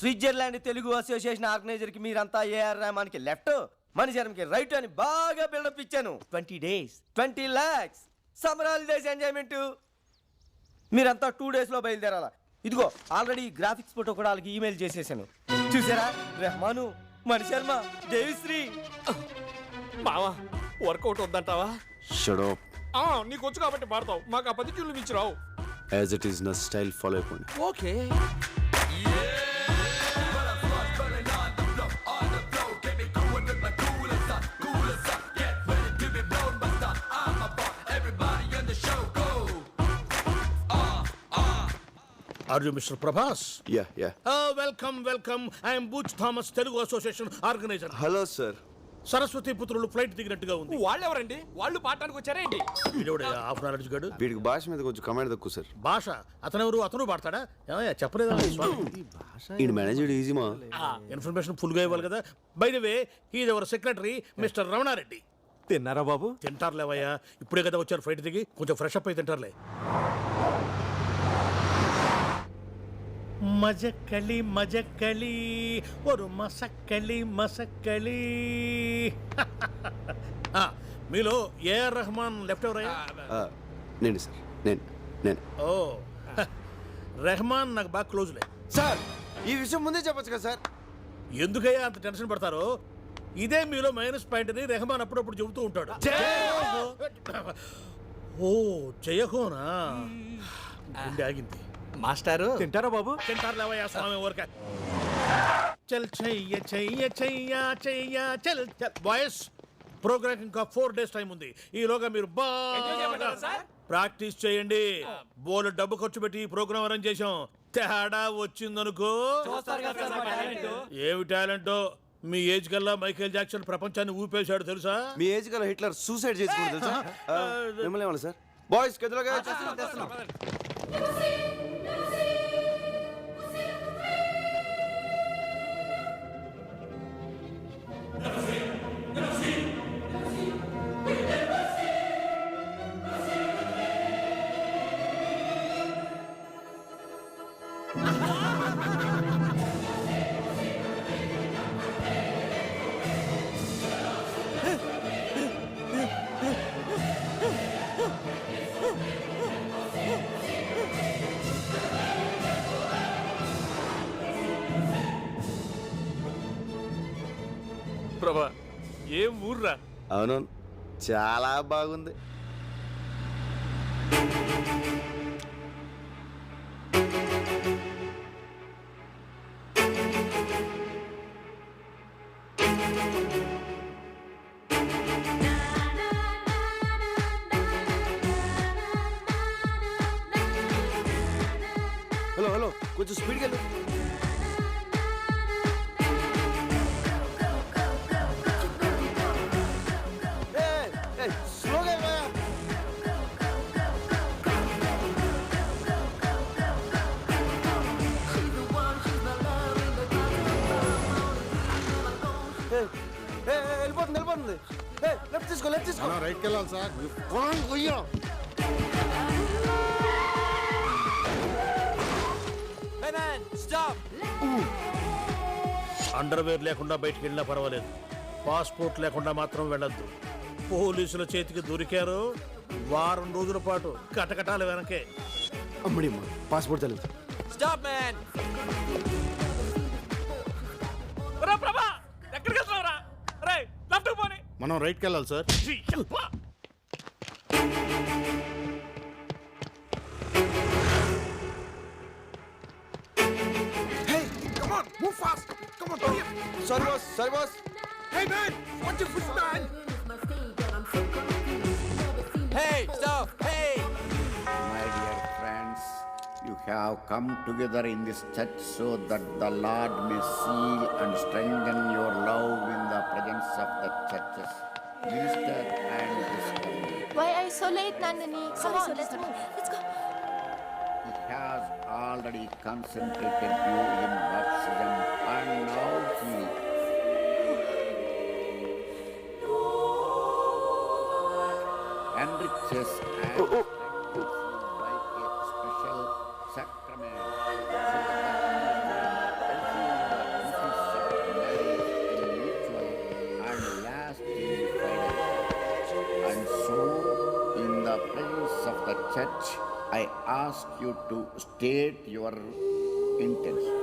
Switzerland Telugu association organizer కి మీరంతా AR రెహమాన్కి left, మణిశర్మకి right అని బాగా బిల్డప్ ఇచ్చాను. 20 days 20 lakhs summer holidays enjoyment. మీరంతా 2 days లో బయలుదేరాలా. ఇదిగో ఆల్రెడీ గ్రాఫిక్స్ ఫోటో కూడా వాళ్ళకి ఈమెయిల్ చేసేసాను. చూసారా, రెహమాను, మణిశర్మ, దేవిశ్రీ. మావా వర్కౌట్ వద్దంటావా? Shut up. నీకు వచ్చు కాబట్టి పాడతావు, మాకు ఆ 10 ట్యూన్లు ఇచ్చిరావు. యాజ్ ఇట్ ఈస్ నా స్టైల్ ఫాలో అయిపోండి. Okay. Are you Mr. Prabhas? Yeah. Welcome. I am Butch Thomas, Telugu Association organizer. Hello sir. Saraswati పుత్రులు ఫ్లైట్ దిగినట్టుగా ఉంది. వాళ్ళెవరండి? వాళ్ళు పాడటానికి వచ్చారేంటి? వీడోడయ్యా హాఫ్ నాలెడ్జ్ గాడు. వీడికి భాష మీద కొంచెం కమాండ్ తక్కువ సార్. భాష అతను పాడతాడా? ఏమయ్యా చెప్పలేదా? ఈ మేనేజర్ ఈజీ మా ఇన్ఫర్మేషన్ ఫుల్ గా ఇవ్వాలి కదా. By the way he is our secretary mister Ramana Reddy. తిన్నారా బాబు? తింటారులేవయ్యా, ఇప్పుడే కదా వచ్చారు ఫ్లైట్ దిగి, కొంచెం ఫ్రెష్ అప్ అయి తింటారులే. మజక్కలి ఒరు మసక్కలి. మీలో ఏఆర్ రెహమాన్ లెఫ్ట్ ఎవరయ్యా? నేను సార్, నేను. ఓ రెహమాన్ నాకు బాగా క్లోజ్లే. సార్ ఈ విషయం ముందే చెప్పొచ్చు కదా సార్. ఎందుకయ్యా అంత టెన్షన్ పడతారో? ఇదే మీలో మైనస్ పాయింట్ అని రెహమాన్ అప్పుడప్పుడు చెబుతూ ఉంటాడు. ఓ జయహోనా, గుండె ఆగింది. మాస్టారు తింటారా బాబు? తింటారులేవయ్యా స్వామి ఊరక. చల్ చెయ్య చల్ బాయ్స్, ప్రోగ్రామ్ ఇంకా 4 days టైం ఉంది. ఈలోగా మీరు బాగా ప్రాక్టీస్ చేయండి. బోలు డబ్బు ఖర్చు పెట్టి ఈ ప్రోగ్రామ్ అరేంజ్ చేశాం. తేడా వచ్చిందనుకో. ఏమి టాలెంటో. మీ ఏజ్ కల్లా మైకేల్ జాక్సన్ ప్రపంచాన్ని ఊపేశాడు తెలుసా? మీ ఏజ్ కల్లా హిట్లర్ సూసైడ్ చేసుకుంటారు తెలుసా? మిమ్మల్ని ఏమన్నా సార్? బాయ్స్ గదిలోగా ప్రభా, ఏం ఊర్రా? అవునవును, చాలా బాగుంది. హలో కొంచెం స్పీడ్కి వెళ్ళు. వెళ్ళిపోతుంది. లెఫ్ట్ తీసుకో. రైట్కి వెళ్ళాలి సార్. అండర్వేర్ లేకుండా బయటికి వెళ్ళినా పర్వాలేదు, పాస్పోర్ట్ లేకుండా మాత్రం వెళ్ళొద్దు. పోలీసుల చేతికి దొరికారు, వారం రోజుల పాటు కటకటాల వెనకే. అమ్మడి పాస్పోర్ట్ తెలియదు. మనం రైట్కి వెళ్ళాలి sir. Sorry boss. Hey man, what's your push man? Hey, stop. Hey. My dear friends, you have come together in this church so that the Lord may seal and strengthen your love in the presence of the churches. Minister and discovery. Why are you so late, Nandini? Come on, let's move. Let's go. He has already concentrated you in baptism and now he enriches and strengthens you by a special sacrament. So that you church, I ask you to state your intention.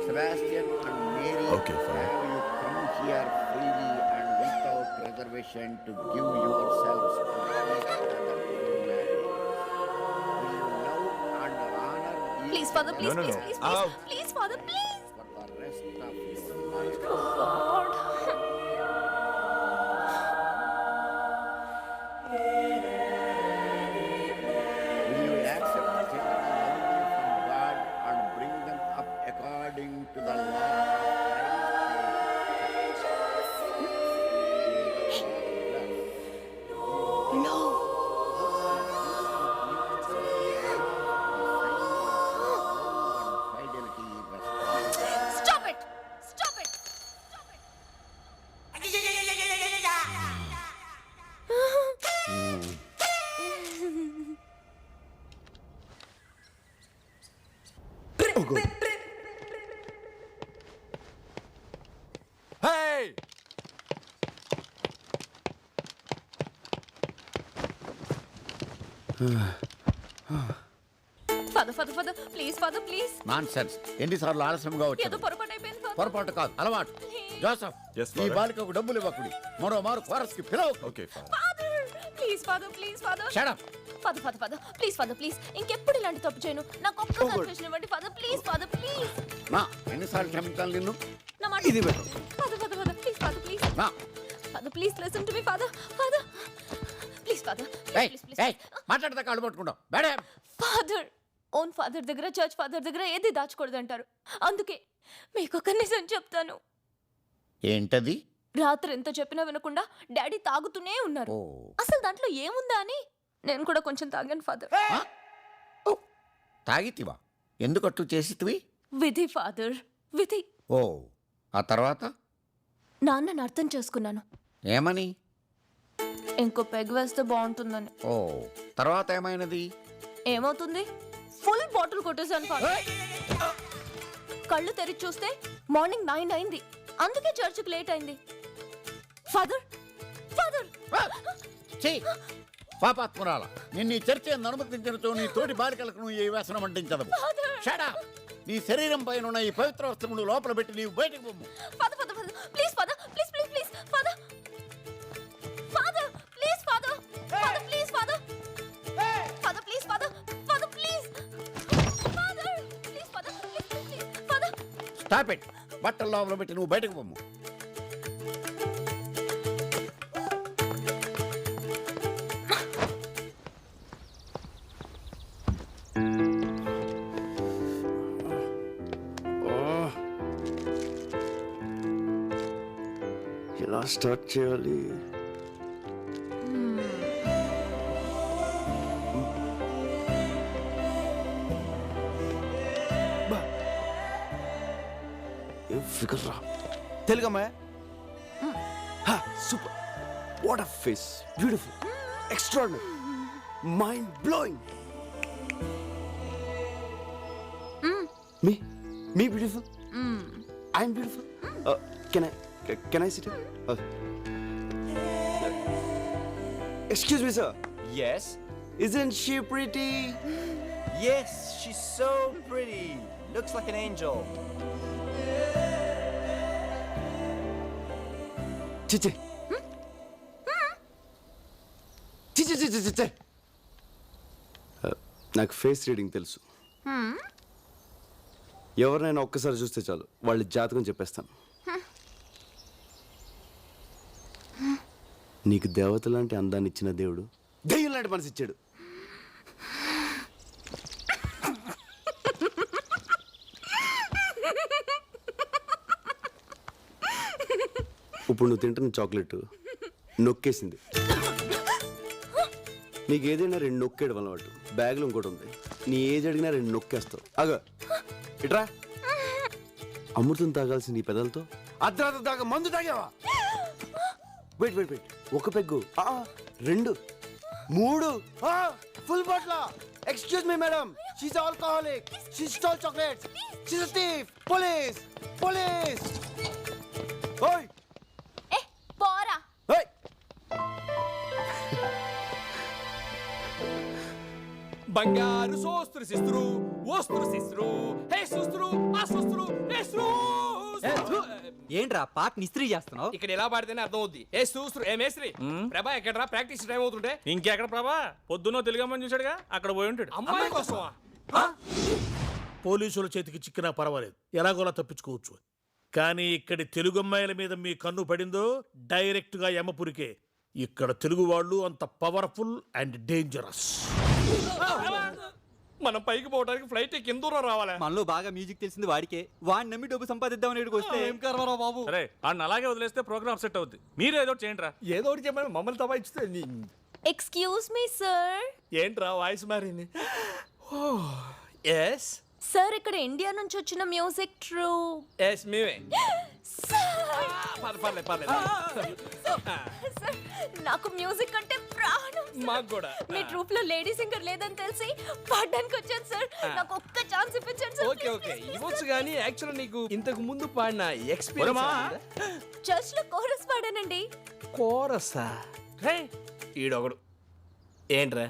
Sebastian and Mary, Okay, fine. have you come here freely and without reservation to give yourselves to each other in marriage? Will you love and honor each Please, Father, please, No, no, please, no. please, Ow. please, please, Father, please. for the rest of your life? God. Will you accept the children only from God and bring them up according to the law of Christ? No. Fidelity response. Stop it! Stop it! Hey! Father, Father, Father, please, Father, please. Nonsense ఎన్నిసార్లు ఆలస్యంగా ఏదో వచ్చాను పొరపాటు అయిపోయింది Father. పొరపాటు కాదు అలవాటు Joseph Yes, ఈ Father. బాలికకు డబ్బులు ఇవ్వకుడి మరో మారు కోరస్ కి పిలవ Okay, fine. Father, please, Father, please, Father. Shut up Father, Father, Father, please, Father, please. ఇంకెప్పుడు ఇలాంటి తప్పు చేయను. నాకు ఒక్క కన్ఫెషన్ ఇవ్వండి Father, please, Father, please. నా ఎన్నిసార్లు క్షమించాలి నిన్ను నా మాట ఇది పెట్టు. Father, Father, Father, please, Father, please. నా Father, please listen to me, Father. Father, please, Father, ఏయ్ please, please, ఏయ్ మాట్లాడితే కాళ్ళు పట్టుకుంటావు మేడం ఫాదర్ ఓన్ ఫాదర్ దగ్గర చర్చ్ ఫాదర్ దగ్గర ఏది దాచకూడదు అంటారు. అందుకే మీకు ఒక నిజం చెప్తాను. ఏంటది రాత్రి ఎంత చెప్పినా వినకుండా డాడీ తాగుతూనే ఉన్నారు. ఓ అసలు దాంట్లో ఏముందా అని నేను కూడా కొంచెం తాగాను ఫాదర్. తాగితివా ఎందుకట్టు చేసితివి విధి ఫాదర్, విధి. ఓ ఆ తర్వాత నాన్నని అర్థం చేసుకున్నాను. ఏమని ఇంకో పెగ్ వేస్తే బాగుంటుందని. ఓ తర్వాత ఏమైనది ఏమవుతుంది? ఫుల్ బాటిల్ కొట్టేశాను ఫాదర్. కళ్ళు తెరిచి చూస్తే మార్నింగ్ 9 అయింది. అందుకే చర్చికి లేట్ అయింది. ఫాదర్, ఫాదర్, చెయ్యి పాపాత్మురాల నిన్ను ఈ చర్చ అనుమతించినతో నీ తోటి బాలికలకు నువ్వు ఈ వ్యసనం అంటించదు షడా నీ శరీరం పైన ఉన్న ఈ పవిత్ర వస్త్రములు లోపల పెట్టి నీవు బయటకు పొమ్ము father, father, father, please father, please, please, please, father, father, please father, father, please father, father, please father, father, please, father, please father, please, please, please, father. Stop it బట్టల లోపల పెట్టి నువ్వు బయటకు పొమ్ము ఎలా స్టార్ట్ చేయాలి? ఏం ఫిగర్ రా. తెలుగమ్మా super. What a face, beautiful, extraordinary, mind blowing. మీ beautiful, I'm beautiful. Can I sit here? Excuse me, sir. Yes? Isn't she pretty? Yes, she's so pretty. Looks like an angel. Chiche. Chiche. నాకు face reading తెలుసు. ఎవరినైనా ఒక్కసారి చూస్తే చాలు వాళ్ళ జాతకం చెప్పేస్తాను. నీకు దేవత లాంటి అందాన్ని ఇచ్చిన దేవుడు దెయ్యం లాంటి మనసు ఇచ్చాడు. ఇప్పుడు నువ్వు తింటున్న చాక్లెట్ నొక్కేసింది. నీకు ఏదైనా 2 నొక్కేయడం అలవాటు. బ్యాగ్లో ఇంకోటి ఉంది. నీ ఏజ్ అడిగినా 2 నొక్కేస్తావు. అగో ఇట్రా. అమృతం తాగాల్సింది ఈ పెదలతో అర్ధరాత్రి దాకా మందు తాగావా? వెయిట్ ఒక peg, 2, 3, full Batla. Excuse me madam, she's alcoholic, she stall chocolates, she's a thief. Police. ఓయ్ ఏ పోరా. ఓయ్ బంగారు సోస్త్రు సిస్త్రు ఓస్త్రు సిస్త్రు హే సుస్త్రు ఆ సుస్త్రు హే ఏంట్రా పాట ఇస్త్రీ చేస్తున్నావు? ఇక్కడ ఎలా పాడితేనే అర్థం అవుద్ది. ఏ సూస్త్రు ఏ మేస్త్రి ప్రభా ఎక్కడరా ప్రాక్టీస్ టైం అవుతుంటే ఇంకెక్కడ ప్రభా పొద్దున్నో తెలుగమ్మని చూసాడుగా అక్కడ పోయి ఉంటాడు. అమ్మాయి కోసమా? పోలీసుల చేతికి చిక్కినా పర్వాలేదు, ఎలాగోలా తప్పించుకోవచ్చు. కానీ ఇక్కడి తెలుగు అమ్మాయిల మీద మీ కన్ను పడిందో డైరెక్ట్ గా యమపురికే. ఇక్కడ తెలుగు వాళ్ళు అంత పవర్ఫుల్ అండ్ డేంజరస్. మనం పైకి పోవడానికి ఫ్లైట్ కింద దూరం రావాలా? మనలో బాగా మ్యూజిక్ తెలిసింది వాడికే. వాడిని నమ్మి డబ్బు సంపాదిద్దామని ఇక్కడికి వస్తే ఏం కర్మరా బాబు. సరే అన్న అలాగే వదిలేస్తే ప్రోగ్రామ్ సెట్ అవుద్ది. మీరు ఏదో ఒకటి చేయండి రా. ఏదో ఒకటి చెప్పాను మమ్మల్ని తప్ప ఇచ్చితే ఎక్స్క్యూజ్ మీ సార్. ఏంట్రా వాయిస్ మారింది? ఎస్ సార్ ఇక్కడ ఇండియా నుంచి వచ్చిన మ్యూజిక్ ట్రూప్. ఎస్ మేమే. పర్లేదు పర్లేదు. సార్ నాకు మ్యూజిక్ అంటే ప్రాణం. మాకు కూడా. మీ ట్రూప్ లో లేడీ సింగర్ లేదని తెలిసి పాడడానికి వచ్చాను సార్. నాకు ఒక్క ఛాన్స్ ఇప్పించండి సార్. ఓకే ఓకే ఇవ్వచ్చు కానీ యాక్చువల్ నీకు ఇంతకు ముందు పాడిన ఎక్స్పీరియన్స్ చర్చ్ లో కోరస్ పాడానండి. కోరసా? రే ఈడొకడు ఏంట్రా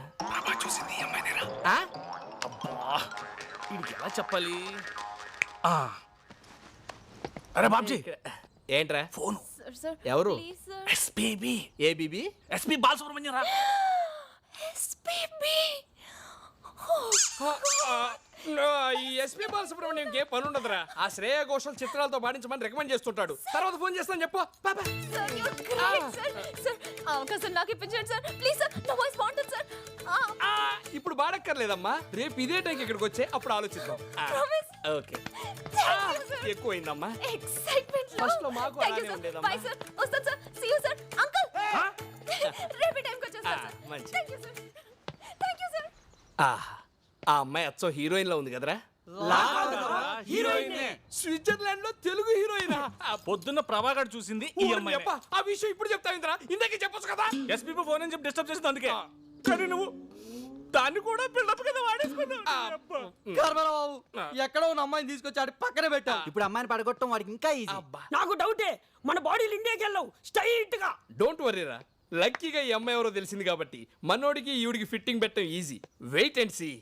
ఆ? అబ్బా వీడికి ఎలా చెప్పాలి? అరే బాబ్జీ ఏంట్రా ఫోన్ సార్ సార్ ఎవరు? Please sir. ఎస్పీబీ ఏ బీబీ? ఎస్పీ బాలసుబ్రహ్మణ్యం రా. ఎస్పీబీ. ఈ ఎస్పీ బాలసుబ్రహ్మణ్యం ఏ పని ఉండదురా. ఆ శ్రేయ ఘోషల్ చిత్రాలతో పాడించమని రికమెండ్ చేస్తుంటాడు. తర్వాత ఫోన్ చేస్తాను చెప్పు. Sir you great sir. Sir అవకాశం నాకు ఇప్పించండి సార్ ప్లీజ్ సార్. నా వాయిస్ బాగుంటుంది సార్. ఇప్పుడు పాడక్కర్లేదమ్మా, రేపు ఇదే టైంకి ఇక్కడికి వచ్చే అప్పుడు ఆలోచిద్దాం. ప్రామిస్. Okay thank you sir. ఎక్కువైందమ్మా. ఎక్సైట్మెంట్ ఫస్ట్ లో మాకు అలానే ఉండేదమ్మా. Bye sir. వస్తాను sir. See you sir. Uncle రేపు టైంకి వచ్చేస్తాను సార్. మంచి. Thank you sir. Thank you sir. ఆ అమ్మాయి అచ్చో హీరోయిన్ లో ఉంది కదరా. స్విట్జర్లాండ్ లో తెలుగు హీరోయిన్. పొద్దున్న ప్రభాకర్ చూసింది ఈ అమ్మాయి. ఆ విషయం ఇప్పుడు చెప్తావు ఇంద్రా, ఇందాకే చెప్పొచ్చు కదా. ఎస్పీబీ ఫోన్ అని చెప్పి డిస్టర్బ్ చేసింది అందుకే. కానీ నువ్వు దాన్ని కూడా బిల్డప్ కింద వాడేసుకున్నావు. బాబు ఎక్కడో ఉన్న అమ్మాయిని తీసుకొచ్చి పక్కన పెట్టా. ఇప్పుడు అమ్మాయిని పడగొట్టడం వాడికి ఇంకా ఈజీ. నాకు డౌటే మన బాడీలు ఇండియాకి వెళ్ళవు స్ట్రైట్ గా. డోంట్ వరీరా, లక్కీగా ఈ అమ్మాయి ఎవరో తెలిసింది కాబట్టి మనోడికి ఈవిడికి ఫిట్టింగ్ పెట్టడం easy. Wait and see.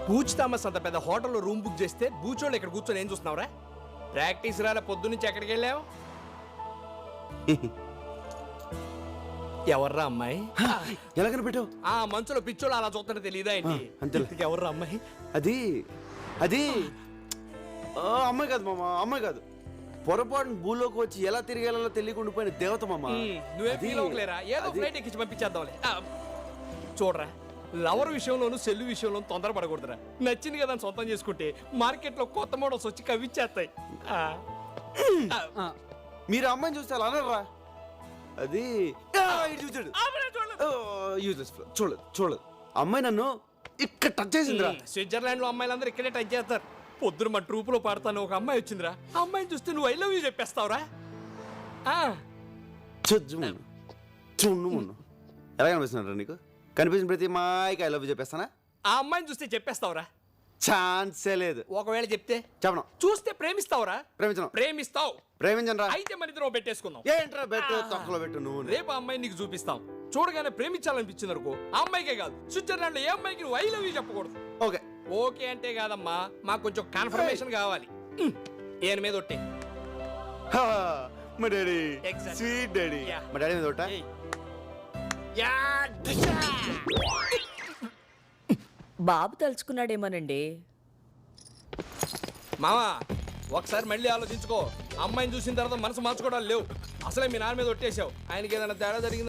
Butch Thomas అంత పెద్ద హోటల్లో రూమ్ బుక్ చేస్తే బూచోళ్ళు ఇక్కడ కూర్చొని ఏం చూస్తున్నావురా? ప్రాక్టీస్ రాలే పొద్దున్నుంచి ఎక్కడికి వెళ్ళావు? ఎవర్రా అమ్మాయి? ఎలా కనిపెట్టావు? ఆ మంచులో పిచ్చోళ్ళు అలా చూస్తుంటే తెలియదా ఏంటి? అంతేలే. ఎవర్రా అమ్మాయి? అది అది అమ్మాయి కాదు మామ, అమ్మాయి కాదు. పొరపాటున భూలోకి వచ్చి ఎలా తిరిగేలా తెలియకుండా పోయిన దేవత మామ. నువ్వే అది- ఫీల్ అవ్వలేరా? ఏదో అది- ఫ్లైట్ ఎక్కించి పంపించేద్దాంలే. చూడరా, లవర్ విషయంలోను సెల్లు విషయంలోను తొందరపడకూడదురా. నచ్చింది కదా అని సొంతం చేసుకుంటే మార్కెట్లో కొత్త మోడల్స్ వచ్చి కవిచ్చేస్తాయి. మీరు అమ్మాయిని చూస్తే అలా అనరా? అది ఇటు చూచాడు. Useless fellow. చూడలేదు చూడలేదు. అమ్మాయి నన్ను ఇక్కడ టచ్ చేసిందిరా. స్విట్జర్లాండ్ లో అమ్మాయిలందరూ ఇక్కడే టచ్ చేస్తారు. పొద్దున మా ట్రూప్ లో పాడతాను ఒక అమ్మాయి వచ్చిందిరా. ఆ అమ్మాయిని చూస్తే నువ్వు ఐ లవ్ యూ చెప్పేస్తావురా. చూడు ఎలా కనిపిస్తున్నారా నీకు? కనిపించిన ప్రతి మాయకి ఐ లవ్ చెప్పేస్తానా? ఆ అమ్మాయిని చూస్తే చెప్పేస్తావురా? ఛాన్సే లేదు. ఒకవేళ చెప్తే చెప్పను. చూస్తే ప్రేమిస్తావురా? ప్రేమించను. ప్రేమిస్తావు. ప్రేమించను రా. అయితే మన ఇద్దరం పెట్టేసుకుందాం. ఏంట్రా పెట్టు తొక్కలో పెట్టు నువ్వు. రేపు ఆ అమ్మాయిని నీకు చూపిస్తాం. చూడగానే ప్రేమించాలనిపించింది అనుకో, ఆ అమ్మాయికే కాదు స్విట్జర్లాండ్ లో ఏ అమ్మాయికి నువ్వు ఐ లవ్ యూ చెప్పకూడదు. ఓకే ఓకే అంటే కాదమ్మా, మాకు కొంచెం కన్ఫర్మేషన్ కావాలి. ఏని మీద ఒట్టే. మా daddy Exactly. Sweet daddy. Yeah. మా డాడీ మీద ఒకటా? ఏయ్. యా డిషా. బాబు తలుచుకున్నాడేమోనండి. మామా ఒకసారి మళ్ళీ ఆలోచించుకో. అమ్మాయిని చూసిన తర్వాత మనసు మార్చుకోవడాలు లేవు. అసలే మీ నాన్న మీద ఒట్టేశావు. ఆయనకి ఏదైనా తేడా జరిగింది